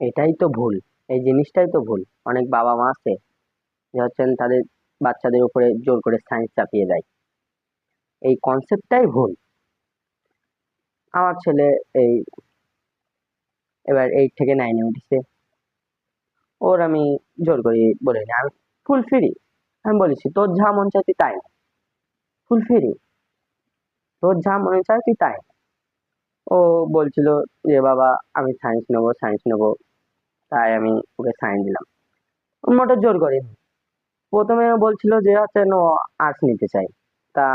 এটাই তো ভুল। এই জিনিসটাই তো ভুল। অনেক বাবা মা আছে যে হচ্ছেন তাদের বাচ্চাদের উপরে জোর করে সায়েন্স চাপিয়ে দেয়। এই কনসেপ্টটাই ভুল। আমার ছেলে এই এবার 8 থেকে 9-এ উঠেছে। ওর আমি জোর করে বলিনি, আমি ফুল ফ্রি। আমি বলেছি তোর যা মন চায় তুই তাই নে। ফুল ফ্রি, তোর যা মনে চায় তুই তাই নে। ও বলছিল যে বাবা আমি সায়েন্স নেবো, সায়েন্স নেবো। তাই আমি ওকে সায়েন্স দিলাম। ওর মোটর জোর করিনি। প্রথমে ও বলছিল যে হচ্ছে নো, আর্টস নিতে চাই। তা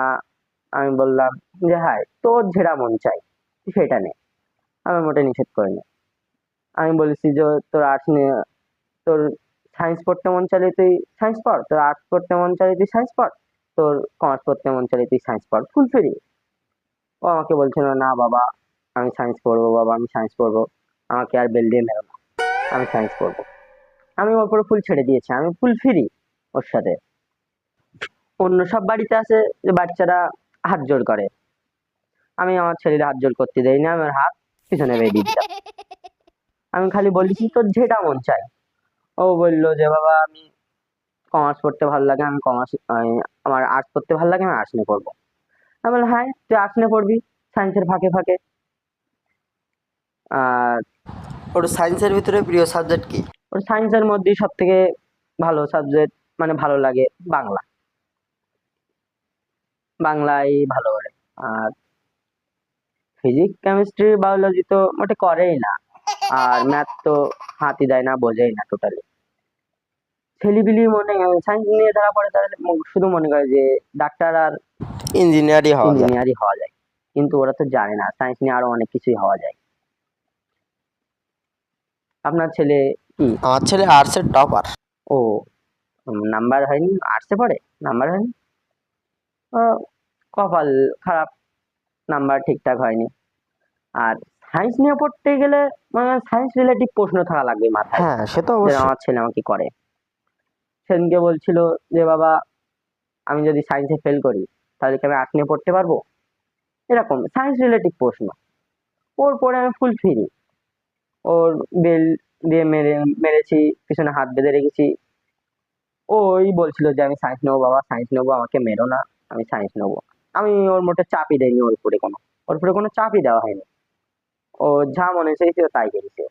আমি বললাম যে হ্যাঁ তোর যেটা মন চাই তুই সেটা নে, আমি মোটে নিষেধ করিনি। আমি বলেছি যে তোর আর্টস নিয়ে, তোর সায়েন্স পড়তে মন চাইলে তুই সায়েন্স পড়, তোর আর্টস পড়তে মন চাইলে তুই সায়েন্স পড়, তোর কমার্স পড়তে মন চাইলে তুই সায়েন্স পড়, ফুল ফ্রি। ও আমাকে বলছিল না বাবা আমি সায়েন্স পড়বো, বাবা আমি সায়েন্স পড়বো, আমাকে আর বেল দিয়ে মেরো না, আমি সায়েন্স পড়বো। আমি ওর উপরে ফুল ছেড়ে দিয়েছি, আমি ফুল ফ্রি ওর সাথে। অন্য সব বাড়িতে আছে যে বাচ্চারা হাত জোড় করে, আমি আমার ছেলের হাত জোড় করতে দেই না, আমার হাত পিছনে বেরিয়ে দিতাম। আমি খালি বলেছি তোর যেটা মন চাই। ও বললো যে বাবা আমি কমার্স পড়তে ভালো লাগে, আমি কমার্স, আমার আর্টস পড়তে ভালো লাগে, আমি আর্টস নিয়ে পড়বো। আমি বললাম হ্যাঁ তুই আর্টস নিয়ে পড়বি, সায়েন্সের ফাঁকে ফাঁকে। আর ওর সায়েন্সের ভিতরে প্রিয় সাবজেক্ট কি? ওর সায়েন্সের মধ্যেই সব থেকে ভালো সাবজেক্ট মানে ভালো লাগে বাংলা। বাংলাই ভালো করে। আর ফিজিক্স কেমিস্ট্রি বায়োলজি তো মোটে করেই না। আর ম্যাথ তো হাতই দেয় না, বোঝেই না টোটালি। ছেলেপিলি মনে সায়েন্স নিয়ে যারা পড়ে তারা শুধু মনে করে যে ডাক্তার আর ইঞ্জিনিয়ারই হওয়া যায়। ইঞ্জিনিয়ারই হওয়া যায়, কিন্তু ওরা তো জানে না সায়েন্স নিয়ে আরো অনেক কিছুই হওয়া যায়। আপনার ছেলে কি? আমার ছেলে আর্টসের টপার। ও, নাম্বার হয়নি, আর্টসে পড়ে, নাম্বার হয়নি। ও, কপাল খারাপ, নাম্বার ঠিকঠাক হয়নি। আর সায়েন্স নিয়ে পড়তে গেলে মানে সায়েন্স রিলেটিভ প্রশ্ন থাকা লাগবে মাথায়, হ্যাঁ সে তো যেটা অবশ্যই। আমার ছেলে আমাকে করে। সেদিনকে বলছিল যে বাবা আমি যদি সায়েন্সে ফেল করি তাহলে কি আমি আর্টস নিয়ে পড়তে পারবো, এরকম সায়েন্স রিলেটিভ প্রশ্ন। ওর পরে আমি ফুল ফ্রি। ওর বেল দিয়ে মেরেছি, পিছনে হাত বেঁধে রেখেছি। ওই বলছিল যে আমি সায়েন্স নেবো বাবা, সায়েন্স নেবো, আমাকে মেরো না, আমি সায়েন্স নেবো। আমি ওর মোটে চাপই দেয়নি, ওর উপরে কোনো চাপই দেওয়া হয়নি। ও যা মনে চাইছে ও তাই করেছে।